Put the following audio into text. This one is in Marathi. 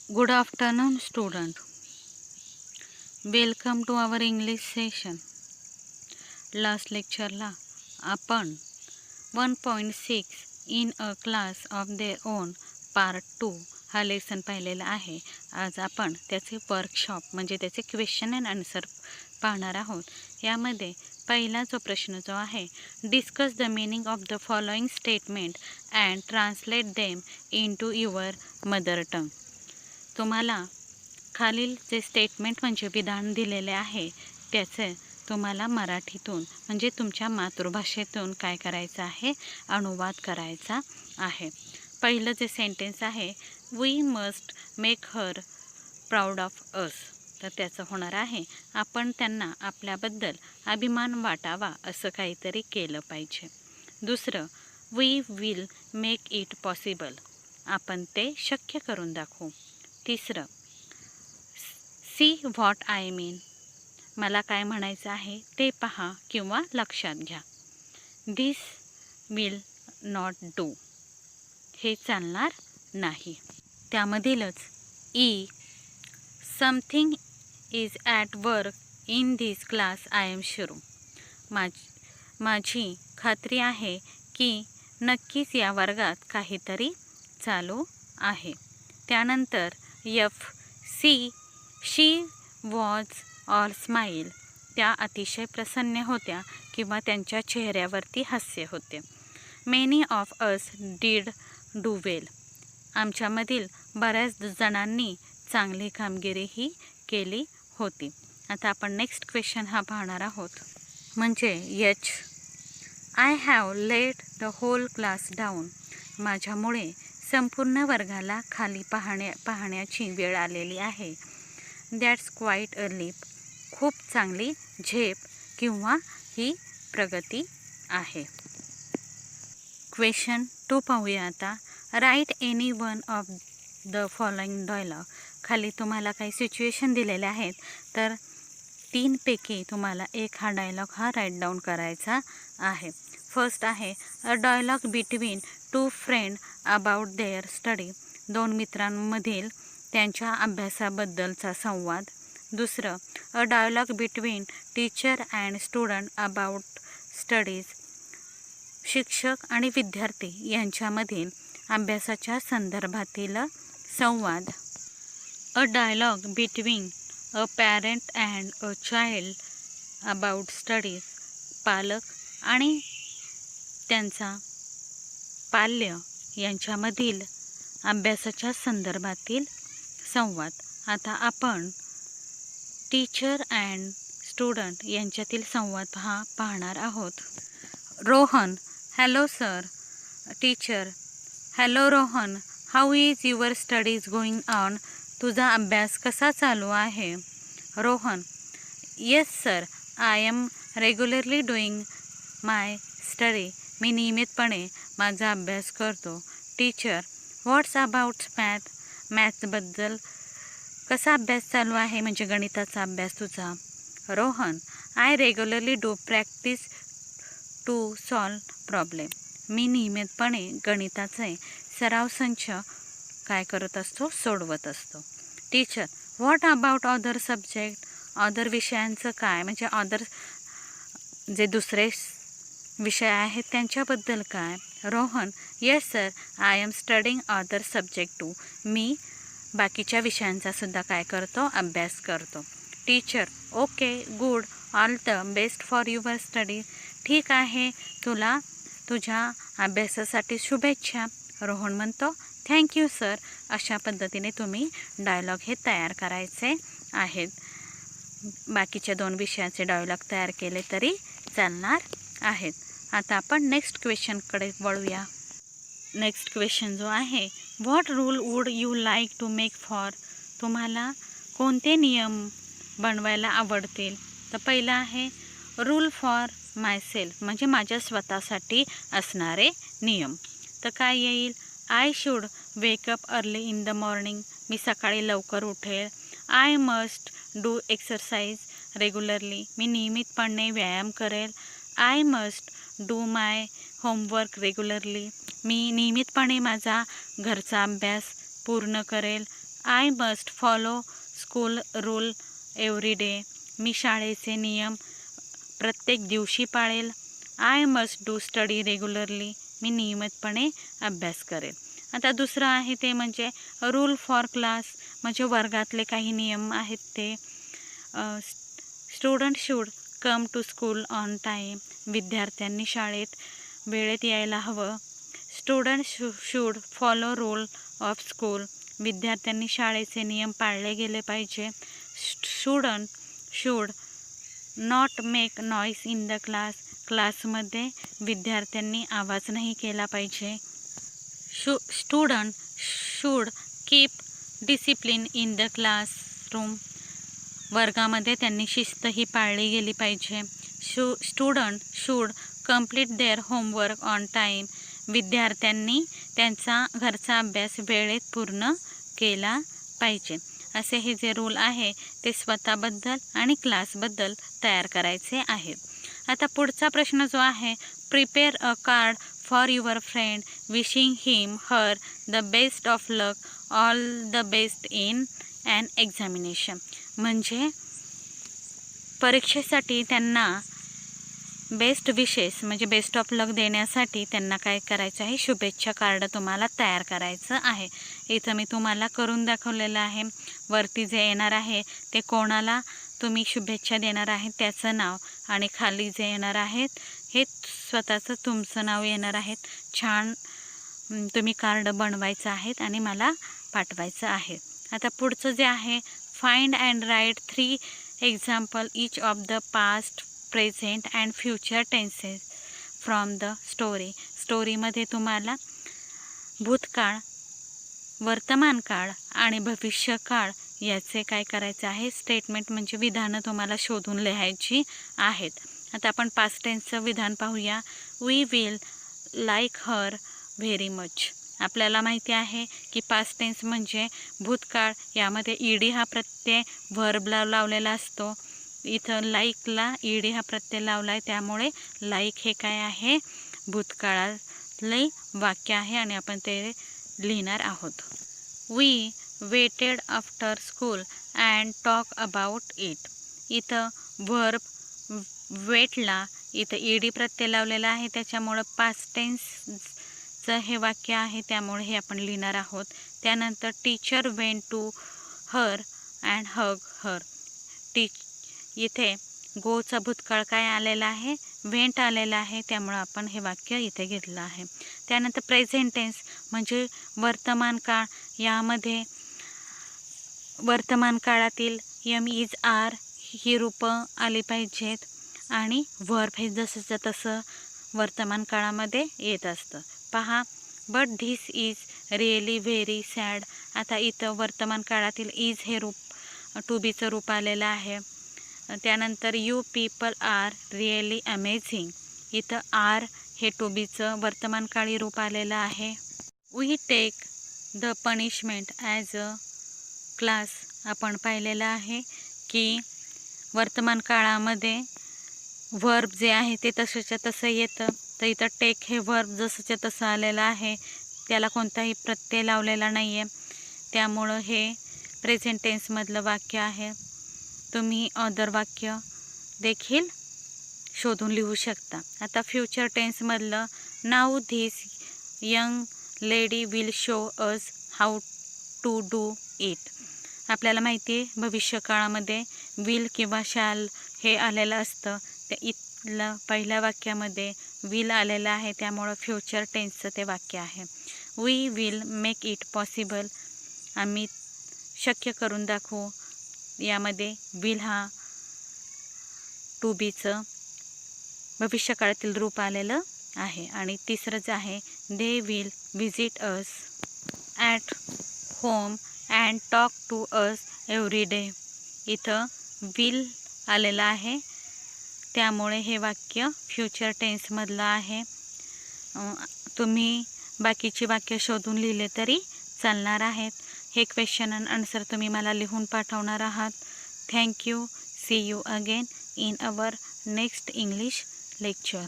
Good afternoon, student. Welcome to our English session. Last lectureला आपण 1.6 in a class of their own part 2 हा लेसन पाहिलेला आहे. आज आपण त्याचे वर्कशॉप म्हणजे त्याचे क्वेश्चन अँड आन्सर पाहणार आहोत. यामध्ये पहिला जो प्रश्न जो आहे, discuss the meaning of the following statement and translate them into your mother tongue. तुम्हाला खालील जे स्टेटमेंट म्हणजे विधान दिलेले आहे त्याचे तुम्हाला मराठीतून म्हणजे तुमच्या मातृभाषेतून काय करायचं आहे, अनुवाद करायचा आहे. पहिलं जे सेंटेन्स आहे, we must make her proud of us. तर त्याचं होणार आहे, आपण त्यांना आपल्याबद्दल अभिमान वाटावा असं काहीतरी केलं पाहिजे. दुसरं, we will make it possible. आपण ते शक्य करून दाखवू. तिसरं, सी व्हॉट आय मीन. मला काय म्हणायचं आहे ते पहा किंवा लक्षात घ्या. This will not do. हे चालणार नाही. त्यामधीलच E, something is at work in this class I am sure. माझी खात्री आहे की नक्कीच या वर्गात काहीतरी चालू आहे. त्यानंतर F, C, she was all smile. त्या अतिशय प्रसन्न होत्या किंवा त्यांच्या चेहऱ्यावरती हास्य होते. Many of us did do well. आमच्यामधील बऱ्याच जणांनी चांगली कामगिरीही केली होती. आता आपण नेक्स्ट क्वेश्चन हा पाहणार आहोत, म्हणजे H, I have let the whole class down. माझ्यामुळे संपूर्ण वर्गाला खाली पाहण्याची वेळ आलेली आहे. That's quite a leap. खूप चांगली झेप किंवा ही प्रगती आहे. क्वेश्चन 2 पाहूया आता. Write any one of the following dialogue. खाली तुम्हाला काही सिच्युएशन दिलेले आहेत, तर 3पैकी तुम्हाला एक हा डायलॉग हा राईट डाऊन करायचा आहे. फर्स्ट आहे, a dialogue between 2 friend about their study. 2 मित्रांमधील त्यांच्या अभ्यासाबद्दलचा संवाद. दुसरं, a dialogue between teacher and student about studies. शिक्षक आणि विद्यार्थी यांच्यामधील अभ्यासाच्या संदर्भातील संवाद. A dialogue between a parent and a child about studies. पालक आणि त्यांचा पाल्य यांच्यामधील अभ्यासाच्या संदर्भातील संवाद. आता आपण टीचर अँड स्टुडंट यांच्यातील संवाद हा पाहणार आहोत. Rohan, hello sir. Teacher, hello Rohan, how is your studies going on. तुझा अभ्यास कसा चालू आहे. Rohan, yes sir, I am regularly doing my study. मी नियमितपणे माझा अभ्यास करतो. Teacher, what's about math. मॅथ्सबद्दल कसा अभ्यास चालू आहे, म्हणजे गणिताचा अभ्यास तुझा. Rohan, I regularly do practice to solve problem. मी नियमितपणे गणिताचे सराव संच काय करत असतो, सोडवत असतो. Teacher, what about other subject. Other विषयांचं काय, म्हणजे अदर जे दुसरे विषय आहेत त्यांच्याबद्दल काय. Rohan, yes sir, I am studying other subject too. मी बाकीच्या विषयांचा सुद्धा काय करतो, अभ्यास करतो. Teacher, okay good, all the best for your study. ठीक आहे, तुला तुझ्या अभ्यासासाठी शुभेच्छा. रोहन म्हणतो, थँक्यू सर. अशा पद्धतीने तुम्ही डायलॉग हे तयार करायचे आहेत. बाकीच्या 2 विषयाचे डायलॉग तयार केले तरी चालणार आहेत. आता आपण नेक्स्ट क्वेश्चनकडे वळूया. नेक्स्ट क्वेश्चन जो आहे, what rule would you like to make for. तुम्हाला कोणते नियम बनवायला आवडतील. तर पहिला आहे, रूल फॉर मायसेल्फ, म्हणजे माझ्या स्वतःसाठी असणारे नियम. तर काय येईल, I should wake up early in the morning. मी सकाळी लवकर उठेल. I must do exercise regularly. मी नियमितपणे व्यायाम करेल. I must do my homework regularly. मी नियमितपणे माझा घरचा अभ्यास पूर्ण करेल. I must follow school rule every day. मी शाळेचे नियम प्रत्येक दिवशी पाळेल. I must do study regularly. मी नियमितपणे अभ्यास करेल. आता दुसरं आहे ते म्हणजे रूल फॉर क्लास, म्हणजे वर्गातले काही नियम आहेत ते. Student should come to school on time. विद्यार्थ्यांनी शाळेत वेळेत यायला हवं. Student should follow rule of school. विद्यार्थ्यांनी शाळेचे नियम पाळले गेले पाहिजे. Student should not make noise in the class. क्लासमध्ये विद्यार्थ्यांनी आवाज नाही केला पाहिजे. Student should keep discipline in the classroom. वर्गामध्ये त्यांनी शिस्त ही पाळली गेली पाहिजे. Student should complete their homework on time. विद्यार्थ्यांनी त्यांचा घरचा अभ्यास वेळेत पूर्ण केला पाहिजे. असे हे जे रूल आहे ते स्वतःबद्दल आणि क्लासबद्दल तयार करायचे आहेत. आता पुढचा प्रश्न जो आहे, prepare a card for your friend wishing him her the best of luck, all the best in an examination. म्हणजे परीक्षेसाठी त्यांना बेस्ट विशेस म्हणजे बेस्ट ऑफ लक देण्यासाठी त्यांना काय करायचं आहे, शुभेच्छा कार्ड तुम्हाला तयार करायचं आहे. इथं मी तुम्हाला करून दाखवलेलं आहे. वरती जे येणार आहे ते कोणाला तुम्ही शुभेच्छा देणार आहे त्याचं नाव, आणि खाली जे येणार आहेत हे स्वतःचं तुमचं नाव येणार आहेत. छान तुम्ही कार्ड बनवायचं आहेत आणि मला पाठवायचं आहे. आता पुढचं जे आहे, find and write 3 example each of the past, present and future tenses from the story. स्टोरीमध्ये तुम्हाला भूतकाळ, वर्तमान काळ आणि भविष्यकाळ याचे काय करायचे आहे, स्टेटमेंट म्हणजे विधानं तुम्हाला शोधून लिहायची आहेत. आता आपण पास्ट टेन्सचं विधान पाहूया. We will like her very much. आपल्याला माहिती आहे की पास्ट टेन्स म्हणजे भूतकाळ, यामध्ये ईडी हा प्रत्यय व्हर्बला लावलेला असतो. इथं लाईकला ईडी हा प्रत्यय लावला आहे, त्यामुळे लाईक हे काय आहे, भूतकाळातले वाक्य आहे आणि आपण ते लिहिणार आहोत. We waited after school and talk about it. इथं व्हर्ब वेटला इथं ईडी प्रत्यय लावलेला आहे, त्याच्यामुळं पास्ट टेन्सचं हे वाक्य आहे, त्यामुळे हे आपण लिहिणार आहोत. त्यानंतर teacher went to her and hug her. इथे गोचा भूतकाळ काय आलेला आहे, वेंट आलेला आहे, त्यामुळं आपण हे वाक्य इथे घेतलं आहे. त्यानंतर प्रेझेंट टेन्स म्हणजे वर्तमान काळ, यामध्ये वर्तमान काळातील एम इज आर ही रूपं आली पाहिजेत आणि व्हर्ब हे जसंच्या तसं वर्तमान काळामध्ये येत असतं. पहा, but this is really very sad. आता इथं वर्तमान काळातील इज हे रूप टू बीचं रूप आलेलं आहे. त्यानंतर you people are really amazing. इथं आर हे टू बीचं वर्तमानकाळी रूप आलेलं आहे. We take the punishment as a class. आपण पाहिलेलं आहे की वर्तमान काळामध्ये व्हर्ब जे आहे ते तसंच्या तसं येतं. तर इथं टेक हे व्हर्ब जसंच्या तसं आलेलं आहे, त्याला कोणताही प्रत्यय लावलेला नाही आहे, त्यामुळं हे प्रेझेंट टेन्समधलं वाक्य आहे. तुम्ही अदर वाक्य देखील शोधून लिहू शकता. आता फ्युचर टेन्समधलं, now this young lady will show us how to do it. आपल्याला माहिती आहे भविष्यकाळामध्ये विल किंवा शॅल हे आलेलं असतं, त्या इथलं पहिल्या वाक्यामध्ये विल आलेलं आहे, त्यामुळं फ्युचर टेन्सचं ते वाक्य आहे. We will make it possible. आम्ही शक्य करून दाखवू. यामध्ये विल हा टू बीचं भविष्यकाळातील रूप आलेलं आहे. आणि तिसरं जे आहे, they will visit us at home and talk to us every day. इथं विल आलेलं आहे, त्यामुळे हे वाक्य फ्युचर टेन्समधलं आहे. तुम्ही बाकीची वाक्य शोधून लिहिले तरी चालणार आहेत. हे क्वेश्चन अँड आन्सर तुम्ही मला लिहून पाठवणार आहात. Thank you. See you again in our next English lecture.